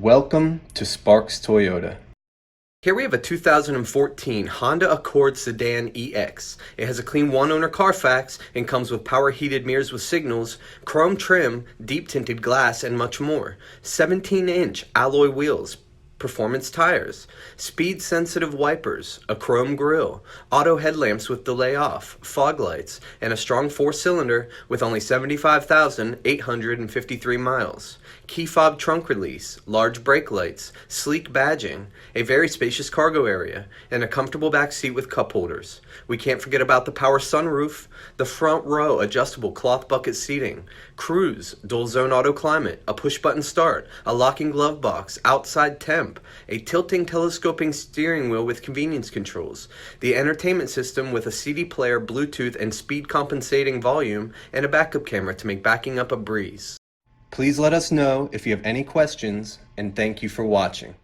Welcome to Sparks Toyota. Here we have a 2014 Honda Accord Sedan EX. It has a clean one-owner Carfax and comes with power heated mirrors with signals, chrome trim, deep tinted glass, and much more. 17-inch alloy wheels, performance tires, speed sensitive wipers, a chrome grille, auto headlamps with delay off, fog lights, and a strong 4-cylinder with only 75,853 miles. Key fob trunk release, large brake lights, sleek badging, a very spacious cargo area, and a comfortable back seat with cup holders. We can't forget about the power sunroof, the front row adjustable cloth bucket seating, cruise, dual zone auto climate, a push button start, a locking glove box, outside temp, a tilting telescoping steering wheel with convenience controls, the entertainment system with a CD player, Bluetooth, and speed compensating volume, and a backup camera to make backing up a breeze. Please let us know if you have any questions, and thank you for watching.